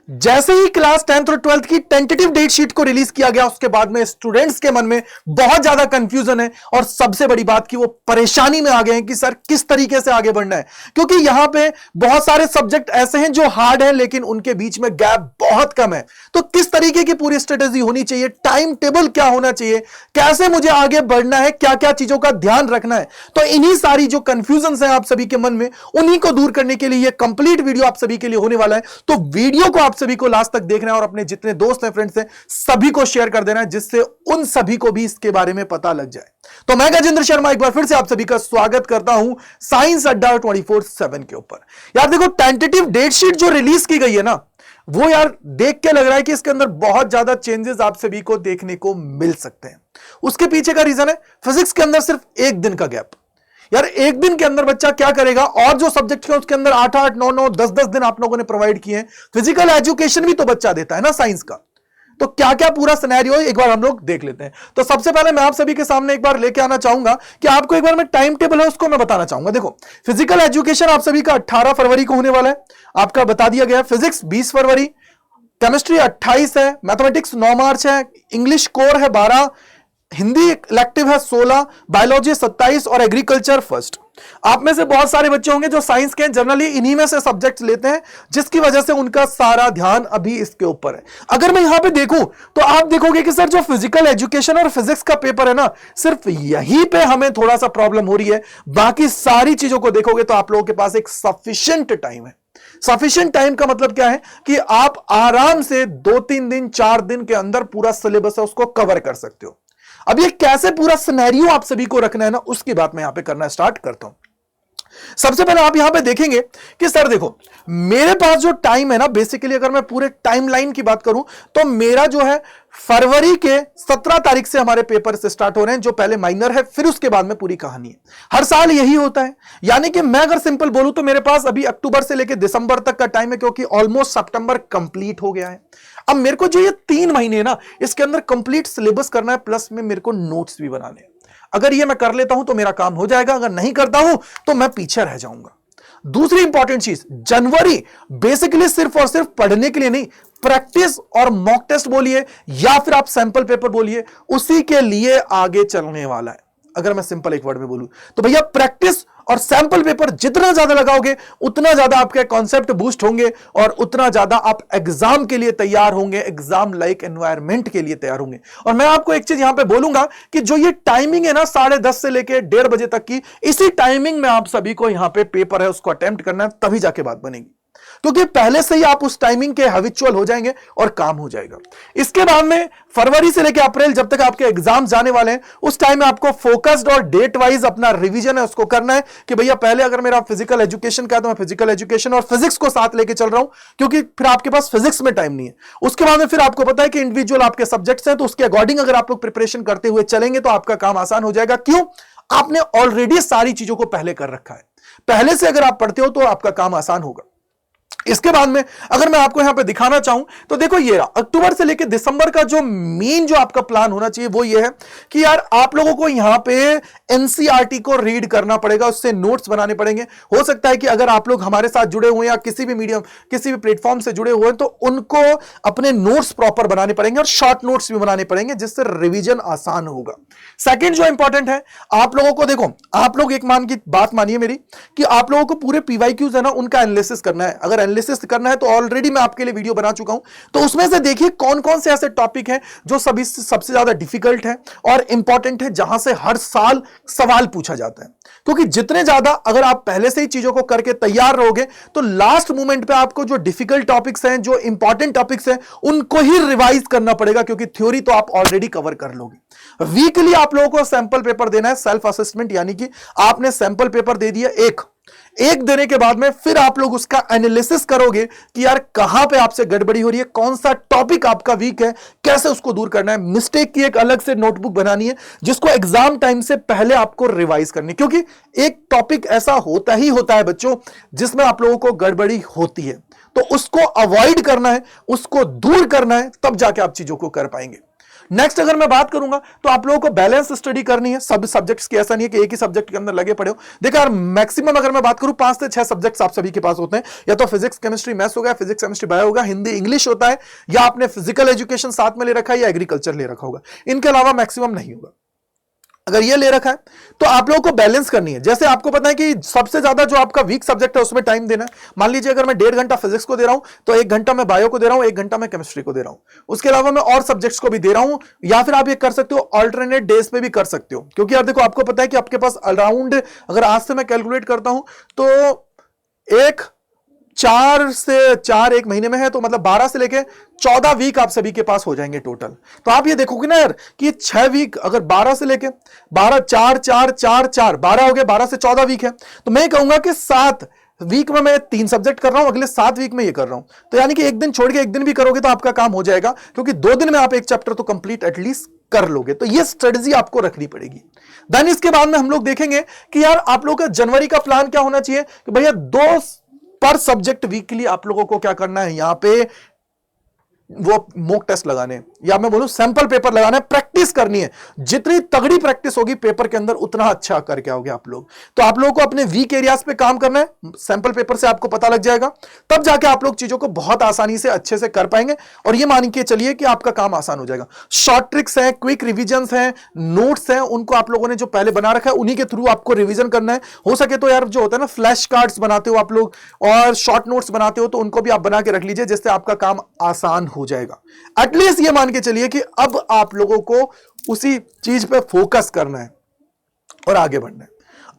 जैसे ही class 10th और 12th की टेंटेटिव डेट शीट को रिलीज किया गया, उसके बाद में स्टूडेंट्स के मन में बहुत ज्यादा कंफ्यूजन है और सबसे बड़ी बात कि वो परेशानी में आ गए हैं कि सर किस तरीके से आगे बढ़ना है, क्योंकि यहां पे बहुत सारे सब्जेक्ट ऐसे हैं जो हार्ड हैं लेकिन उनके बीच में गैप बहुत कम है। तो किस तरीके की पूरी स्ट्रेटेजी होनी चाहिए, टाइम टेबल क्या होना चाहिए, कैसे मुझे आगे बढ़ना है, क्या क्या चीजों का ध्यान रखना है, तो इन्हीं सारी जो कंफ्यूजन है आप सभी के मन में, उन्हीं को दूर करने के लिए यह कंप्लीट वीडियो आप सभी के लिए होने वाला है। तो वीडियो को आप सभी को लास्ट तक देखना है और अपने जितने दोस्त हैं, फ्रेंड्स हैं, सभी को शेयर कर देना है, जिससे उन सभी को भी इसके बारे में पता लग जाए। तो मैं गजेंद्र शर्मा एक बार फिर से आप सभी का स्वागत करता हूं साइंस अड्डा 24/7 के ऊपर। यार देखो, टेंटेटिव डेट शीट जो रिलीज की गई है ना, वो यार देख के लग रहा है कि इसके अंदर बहुत ज्यादा चेंजेस आप सभी को देखने को मिल सकते हैं। उसके पीछे का रीजन है फिजिक्स के अंदर सिर्फ एक दिन का गैप। यार एक दिन के अंदर बच्चा क्या करेगा, और जो सब्जेक्ट है उसके अंदर 8-8, 9-9, 10-10 दिन आप लोगों ने प्रोवाइड किए हैं। फिजिकल एजुकेशन भी तो बच्चा देता है ना साइंस का, तो क्या क्या पूरा सिनेरियो एक बार हम लोग देख लेते हैं। तो सबसे पहले मैं आप सभी के सामने एक बार लेके आना चाहूंगा कि आपको एक बार मैं टाइम टेबल है उसको मैं बताना चाहूंगा। देखो, फिजिकल एजुकेशन आप सभी का 18 फरवरी को होने वाला है, आपका बता दिया गया। फिजिक्स 20 फरवरी, केमिस्ट्री 28 है, मैथमेटिक्स 9 मार्च है, इंग्लिश कोर है 12, हिंदी इलेक्टिव है 16, बायोलॉजी 27 और एग्रीकल्चर फर्स्ट। आप में से बहुत सारे बच्चे होंगे जो साइंस के जनरली इन्हीं में से सब्जेक्ट्स लेते हैं, जिसकी वजह से उनका सारा ध्यान अभी इसके ऊपर है। अगर मैं यहां पे देखूं तो आप देखोगे कि सर जो फिजिकल एजुकेशन और फिजिक्स का पेपर है ना, सिर्फ यहीं पे हमें थोड़ा सा प्रॉब्लम हो रही है। बाकी सारी चीजों को देखोगे तो आप लोगों के पास एक सफिशिएंट टाइम है। सफिशिएंट टाइम का मतलब क्या है कि आप आराम से 2-3 दिन 4 दिन के अंदर पूरा सिलेबस है उसको कवर कर सकते हो। अब ये कैसे पूरा सिनेरियो आप सभी को रखना है ना, उसकी बात मैं यहां पे करना स्टार्ट करता हूं। सबसे पहले आप यहां पे देखेंगे कि सर देखो, मेरे पास जो टाइम है ना, बेसिकली अगर मैं पूरे टाइमलाइन की बात करूं तो मेरा जो है फरवरी के 17 तारीख से हमारे पेपर से स्टार्ट हो रहे हैं, जो पहले माइनर है, फिर उसके बाद में पूरी कहानी है। हर साल यही होता है। यानी कि मैं अगर सिंपल बोलूं तो मेरे पास अभी अक्टूबर से लेकर दिसंबर तक का टाइम है, क्योंकि ऑलमोस्ट सितंबर कंप्लीट हो गया है। अब मेरे को जो ये 3 महीने ना, इसके अंदर कंप्लीट सिलेबस करना है, प्लस में मेरे को नोट्स भी बनाने हैं। अगर ये मैं कर लेता हूं तो मेरा काम हो जाएगा, अगर नहीं करता हूं तो मैं पीछे रह जाऊंगा। दूसरी इंपॉर्टेंट चीज, जनवरी बेसिकली सिर्फ और सिर्फ पढ़ने के लिए नहीं, प्रैक्टिस और मॉक टेस्ट बोलिए या फिर आप सैंपल पेपर बोलिए, उसी के लिए आगे चलने वाला है। अगर मैं सिंपल एक वर्ड में बोलूं तो भैया, प्रैक्टिस और सैंपल पेपर जितना ज्यादा लगाओगे उतना ज्यादा आपके कॉन्सेप्ट बूस्ट होंगे और उतना ज्यादा आप एग्जाम के लिए तैयार होंगे, एग्जाम लाइक एनवायरनमेंट के लिए तैयार होंगे। और मैं आपको एक चीज यहां पे बोलूंगा कि जो ये टाइमिंग है ना 10:30 से लेके 1:30 बजे तक की, इसी टाइमिंग में आप सभी को यहां पे पेपर है उसको अटेम्प्ट करना है, तभी जाके बात बनेगी। क्योंकि पहले से ही आप उस टाइमिंग के हैबिचुअल हो जाएंगे और काम हो जाएगा। इसके बाद में फरवरी से लेकर अप्रैल जब तक आपके एग्जाम जाने वाले हैं, उस टाइम में आपको फोकस्ड और डेट वाइज अपना रिवीजन है उसको करना है कि भैया पहले अगर मेरा फिजिकल एजुकेशन का है तो मैं फिजिकल एजुकेशन और फिजिक्स को साथ लेके चल रहा हूं, क्योंकि फिर आपके पास फिजिक्स में टाइम नहीं है। उसके बाद में फिर आपको पता है कि इंडिविजुअल आपके सब्जेक्ट्स हैं, तो उसके अकॉर्डिंग अगर आप लोग प्रिपरेशन करते हुए चलेंगे तो आपका काम आसान हो जाएगा। क्यों? आपने ऑलरेडी सारी चीजों को पहले कर रखा है। पहले से अगर आप पढ़ते हो तो आपका काम आसान होगा। इसके बाद में अगर मैं आपको यहां पे दिखाना चाहूं तो देखो, ये अक्टूबर से लेकर दिसंबर का जो मेन जो आपका प्लान होना चाहिए वो ये है कि यार आप लोगों को यहां पे एनसीईआरटी को रीड करना पड़ेगा, उससे नोट्स बनाने पड़ेंगे। हो सकता है कि अगर आप लोग हमारे साथ जुड़े हुए या किसी भी मीडियम, किसी भी प्लेटफॉर्म से जुड़े हुए हैं तो उनको अपने नोट्स प्रॉपर बनाने पड़ेंगे और शॉर्ट नोट्स भी बनाने पड़ेंगे, जिससे रिवीजन आसान होगा। सेकेंड जो इंपॉर्टेंट है, आप लोगों को देखो, आप लोग एक मान की बात मानिए मेरी कि आप लोगों को पूरे पीवाईक्यूज है ना उनका एनालिसिस करना है। अगर एनालिसिस करना है तो ऑलरेडी मैं आपके लिए वीडियो बना चुका हूं, तो उसमें से देखिए कौन कौन से ऐसे टॉपिक हैं जो सभी सबसे ज्यादा डिफिकल्ट है और इंपॉर्टेंट है, जहां से हर साल सवाल पूछा जाता है। क्योंकि जितने ज्यादा अगर आप पहले से ही चीजों को करके तैयार रहोगे तो लास्ट मोमेंट पे आपको जो डिफिकल्ट टॉपिक्स हैं, जो इंपॉर्टेंट टॉपिक्स हैं, उनको ही रिवाइज करना पड़ेगा, क्योंकि थ्योरी तो आप ऑलरेडी कवर कर लोगे। वीकली आप लोगों को सैंपल पेपर देना है, सेल्फ असेसमेंट, यानी कि आपने सैंपल पेपर दे दिया एक देने के बाद में फिर आप लोग उसका एनालिसिस करोगे कि यार कहां पे आपसे गड़बड़ी हो रही है, कौन सा टॉपिक आपका वीक है, कैसे उसको दूर करना है। मिस्टेक की एक अलग से नोटबुक बनानी है जिसको एग्जाम टाइम से पहले आपको रिवाइज करनी है, क्योंकि एक टॉपिक ऐसा होता ही होता है बच्चों जिसमें आप लोगों को गड़बड़ी होती है, तो उसको अवॉइड करना है, उसको दूर करना है, तब जाके आप चीजों को कर पाएंगे। नेक्स्ट अगर मैं बात करूंगा तो आप लोगों को बैलेंस स्टडी करनी है सब सब्जेक्ट्स की। ऐसा नहीं है कि एक ही सब्जेक्ट के अंदर लगे पड़े हो। देखो यार, मैक्सिमम अगर मैं बात करूं 5 से 6 सब्जेक्ट्स आप सभी के पास होते हैं, या तो फिजिक्स केमिस्ट्री मैथ्स हो गया, फिजिक्स केमिस्ट्री बायो होगा, हिंदी इंग्लिश होता है, या आपने फिजिकल एजुकेशन साथ में ले रखा है, या एग्रीकल्चर ले रखा होगा। इनके अलावा मैक्सिमम नहीं होगा। अगर ये ले रखा है तो आप लोगों को बैलेंस करनी है। जैसे आपको पता है कि सबसे ज्यादा जो आपका वीक सब्जेक्ट है उसमें टाइम देना है। मान लीजिए अगर मैं 1.5 घंटा फिजिक्स को दे रहा हूं तो 1 घंटा मैं बायो को दे रहा हूं, 1 घंटा मैं केमिस्ट्री को दे रहा हूं। उसके अलावा मैं और सब्जेक्ट्स को भी दे रहा हूं, या फिर आप ये कर सकते हो ऑल्टरनेट डेज पे भी कर सकते हो। क्योंकि यार देखो, आपको पता है कि आपके पास अराउंड, अगर आज से मैं कैलकुलेट करता हूं तो एक 4 एक महीने में है, तो मतलब 12 से लेके 14 वीक आप सभी के पास हो जाएंगे टोटल। तो आप ये देखोगे ना यार कि 6 वीक, अगर 12 से लेके 12, 4 4 4 4 12 हो गए, 12 से 14 वीक है। तो मैं कहूंगा कि 7 वीक में मैं 3 सब्जेक्ट कर रहा हूं, अगले 7 वीक में ये कर रहा हूं। तो यानी कि एक दिन छोड़ के एक दिन भी करोगे तो आपका काम हो जाएगा, क्योंकि 2 दिन में आप एक चैप्टर तो कंप्लीट एटलीस्ट कर लोगे। तो ये स्ट्रेटजी आपको रखनी पड़ेगी। देन इसके बाद में हम लोग देखेंगे कि यार आप लोगों का जनवरी का प्लान क्या होना चाहिए कि भैया 2 पर सब्जेक्ट वीकली आप लोगों को क्या करना है, यहां पे वो मॉक टेस्ट लगाने, या मैं बोलूं सैंपल पेपर लगाना है, प्रैक्टिस करनी है। जितनी तगड़ी प्रैक्टिस होगी पेपर के अंदर उतना अच्छा करके आओगे आप लोग। तो आप लोगों को अपने वीक एरियाज पे काम करना है, सैंपल पेपर से आपको पता लग जाएगा, तब जाके आप लोग चीजों को बहुत आसानी से अच्छे से कर पाएंगे। और ये मान के चलिए कि आपका काम आसान हो जाएगा। शॉर्ट ट्रिक्स हैं, क्विक रिविजन्स हैं, नोट्स हैं, उनको आप लोगों ने जो पहले बना रखा है उन्हीं के थ्रू आपको रिविजन करना है। हो सके तो यार जो होता है ना, फ्लैश कार्ड्स बनाते हो आप लोग और शॉर्ट नोट्स बनाते हो, तो उनको भी आप बना के रख लीजिए, जिससे आपका काम आसान हो जाएगा। एटलीस्ट ये मान के चलिए कि अब आप लोगों को उसी चीज पे फोकस करना है और आगे बढ़ना है।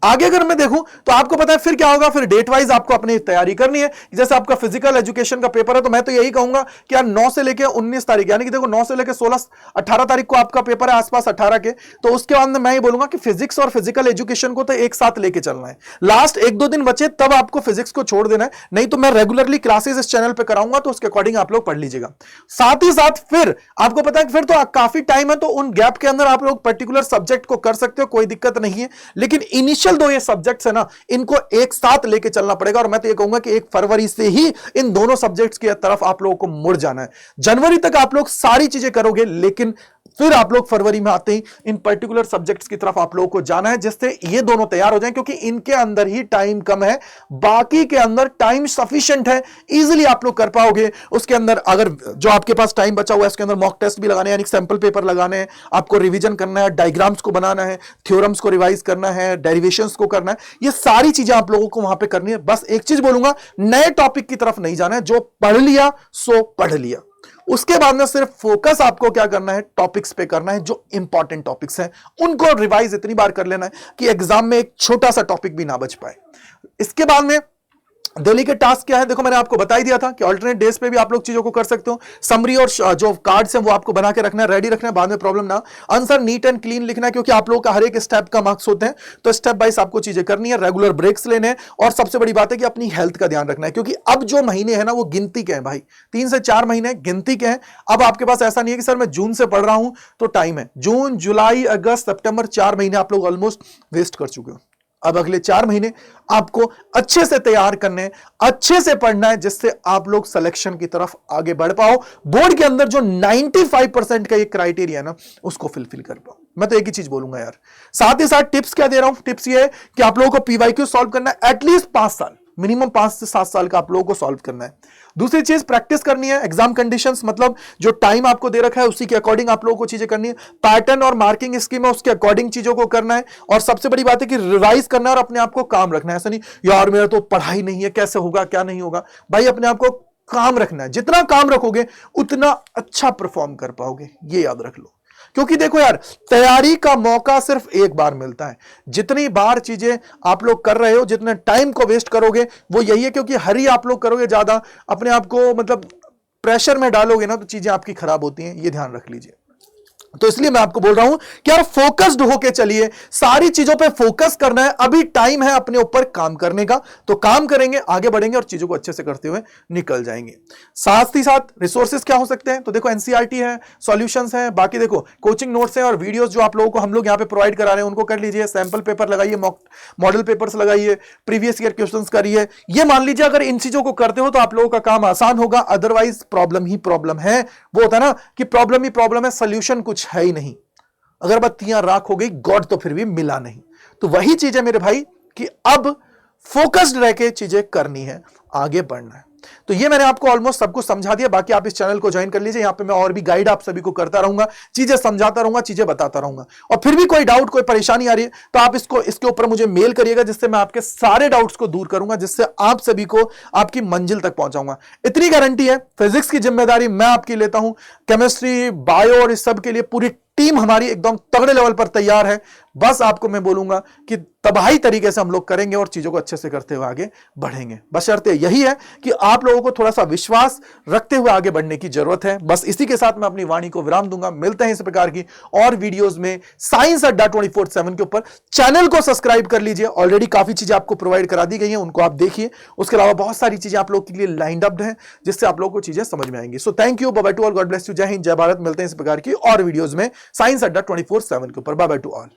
आगे अगर मैं देखूं तो आपको पता है फिर क्या होगा, फिर डेट वाइज आपको अपनी तैयारी करनी है। जैसे आपका फिजिकल एजुकेशन का पेपर है, तो मैं तो यही कहूंगा कि यार 9 से लेकर 19 तारीख, यानी कि देखो 9 से लेकर 16 18 तारीख को आपका पेपर है, आसपास 18 के। तो उसके बाद में मैं ये बोलूंगा कि फिजिक्स और फिजिकल एजुकेशन को तो एक साथ लेके चलना है। लास्ट 1-2 दिन बचे तब आपको फिजिक्स को छोड़ देना है, नहीं तो मैं रेगुलरली क्लासेस इस चैनल पर कराऊंगा, तो उसके अकॉर्डिंग आप लोग पढ़ लीजिएगा। साथ ही साथ फिर आपको पता है कि फिर तो काफी टाइम है, तो उन गैप के अंदर आप लोग पर्टिकुलर सब्जेक्ट को कर सकते हो, कोई दिक्कत नहीं है। लेकिन इनिशियल 2 ये सब्जेक्ट्स ना, इनको एक साथ लेके चलना पड़ेगा। और मैं तो ये कहूंगा कि 1 फरवरी से ही इन दोनों सब्जेक्ट्स की तरफ आप लोगों को मुड़ जाना है। जनवरी तक आप लोग सारी चीजें करोगे, लेकिन फिर आप लोग फरवरी में आते ही इन पर्टिकुलर सब्जेक्ट्स की तरफ आप लोगों को जाना है, जिससे ये दोनों तैयार हो जाएं, क्योंकि इनके अंदर ही टाइम कम है, बाकी के अंदर टाइम सफिशिएंट है, इजीली आप लोग कर पाओगे। उसके अंदर अगर जो आपके पास टाइम बचा हुआ है, उसके अंदर मॉक टेस्ट भी लगाने हैं, यानी सैंपल पेपर लगाने हैं, आपको रिवीजन करना है, डायग्राम्स को बनाना है, थ्योरम्स को रिवाइज करना है, डेरिवेशंस को करना है, ये सारी चीजें आप लोगों को वहां पे करनी है। बस एक चीज बोलूंगा, नए टॉपिक की तरफ नहीं जाना है, जो पढ़ लिया सो पढ़ लिया। उसके बाद में सिर्फ फोकस आपको क्या करना है, टॉपिक्स पे करना है, जो इंपॉर्टेंट टॉपिक्स हैं उनको रिवाइज इतनी बार कर लेना है कि एग्जाम में एक छोटा सा टॉपिक भी ना बच पाए। इसके बाद में दिल्ली के टास्क क्या है, देखो मैंने आपको बता ही दिया था कि अल्टरनेट डेज पे भी आप लोग चीजों को कर सकते हो। समरी और जो कार्ड्स हैं वो आपको बना के रखना है, रेडी रखना है, बाद में प्रॉब्लम ना। आंसर नीट एंड क्लीन लिखना है, क्योंकि आप लोगों का हर एक स्टेप का मार्क्स होते हैं, तो स्टेप बाइज आपको चीजें करनी है, रेगुलर ब्रेक्स लेने हैं। और सबसे बड़ी बात है कि अपनी हेल्थ का ध्यान रखना है, क्योंकि अब जो महीने हैं ना वो गिनती के हैं भाई, 3 से 4 महीने गिनती के हैं। अब आपके पास ऐसा नहीं है कि सर मैं जून से पढ़ रहा हूं तो टाइम है। जून, जुलाई, अगस्त, सितंबर, 4 महीने आप लोग ऑलमोस्ट वेस्ट कर चुके हो। अब अगले 4 महीने आपको अच्छे से तैयार करने हैं, अच्छे से पढ़ना है, जिससे आप लोग सिलेक्शन की तरफ आगे बढ़ पाओ, बोर्ड के अंदर जो 95% का ये क्राइटेरिया है ना उसको फिलफिल कर पाओ। मैं तो एक ही चीज बोलूंगा यार। साथ ही साथ टिप्स क्या दे रहा हूं, टिप्स ये है कि आप लोगों को पीवाईक्यू सॉल्व करना है, एटलीस्ट 5 साल, मिनिमम 5 से 7 साल का आप लोगों को सॉल्व करना है। दूसरी चीज प्रैक्टिस करनी है, एग्जाम कंडीशंस, मतलब जो टाइम आपको दे रखा है उसी के अकॉर्डिंग आप लोगों को चीजें करनी है। पैटर्न और मार्किंग स्कीम है, उसके अकॉर्डिंग चीजों को करना है। और सबसे बड़ी बात है कि रिवाइज करना है और अपने आप को काम रखना है। ऐसा नहीं यार मेरा तो पढ़ाई नहीं है, कैसे होगा क्या नहीं होगा, भाई अपने आप को काम रखना है। जितना काम रखोगे उतना अच्छा परफॉर्म कर पाओगे, ये याद रख लो। क्योंकि देखो यार, तैयारी का मौका सिर्फ एक बार मिलता है। जितनी बार चीजें आप लोग कर रहे हो, जितने टाइम को वेस्ट करोगे वो यही है, क्योंकि हरी आप लोग करोगे, ज्यादा अपने आप को मतलब प्रेशर में डालोगे ना तो चीजें आपकी खराब होती हैं, ये ध्यान रख लीजिए। तो इसलिए मैं आपको बोल रहा हूं कि यार फोकस्ड होके चलिए, सारी चीजों पे फोकस करना है। अभी टाइम है अपने ऊपर काम करने का, तो काम करेंगे, आगे बढ़ेंगे और चीजों को अच्छे से करते हुए निकल जाएंगे। साथ ही साथ रिसोर्सेज क्या हो सकते हैं, तो देखो एनसीईआरटी है, सॉल्यूशंस हैं, बाकी देखो कोचिंग नोट्स हैं और वीडियोस जो आप लोगों को हम लोग यहाँ पे प्रोवाइड करा रहे हैं उनको कर लीजिए। सैंपल पेपर लगाइए, मॉडल पेपर्स लगाइए, प्रीवियस ईयर क्वेश्चंस करिए। ये मान लीजिए अगर इन चीजों को करते हो तो आप लोगों का काम आसान होगा, अदरवाइज प्रॉब्लम ही प्रॉब्लम है। वो होता है ना कि प्रॉब्लम ही प्रॉब्लम है, सोल्यूशन कुछ कुछ है ही नहीं, अगरबत्तियां राख हो गई, गॉड तो फिर भी मिला नहीं। तो वही चीज है मेरे भाई कि अब फोकस्ड रह के चीजें करनी है, आगे बढ़ना है। तो ये मैंने आपको ऑलमोस्ट सब कुछ समझा दिया। बाकी आप इस चैनल को ज्वाइन कर लीजिए, यहां पे मैं और भी गाइड आप सभी को करता रहूंगा, चीजें समझाता रहूंगा, चीजें बताता रहूंगा। और फिर भी कोई डाउट, कोई परेशानी आ रही है तो आप इसके ऊपर मुझे मेल करिएगा, जिससे मैं आपके सारे डाउट्स को दूर करूंगा, जिससे आप सभी को आपकी मंजिल तक पहुंचाऊंगा। इतनी गारंटी है, फिजिक्स की जिम्मेदारी मैं आपकी लेता हूं, केमिस्ट्री, बायो और इस सब के लिए पूरी टीम हमारी एकदम तगड़े लेवल पर तैयार है। बस आपको मैं बोलूंगा कि तबाही तरीके से हम लोग करेंगे और चीजों को अच्छे से करते हुए आगे बढ़ेंगे। बस शर्त यही है कि आप लोगों को थोड़ा सा विश्वास रखते हुए आगे बढ़ने की जरूरत है। बस इसी के साथ मैं अपनी वाणी को विराम दूंगा। मिलते हैं इस प्रकार की और वीडियोस में साइंस अड्डा 24/7 के ऊपर। चैनल को सब्सक्राइब कर लीजिए, ऑलरेडी काफी चीजें आपको प्रोवाइड करा दी गई हैं, उनको आप देखिए। उसके अलावा बहुत सारी चीजें आप लोग के लिए लाइंड अप है, जिससे आप लोगों को चीजें समझ में आएंगी। So thank you, bye bye to all, God bless you, Jai Hind, जय भारत। मिलते हैं इस प्रकार की और वीडियोस में साइंस अड्डा 24/7 के ऊपर। Bye bye to all.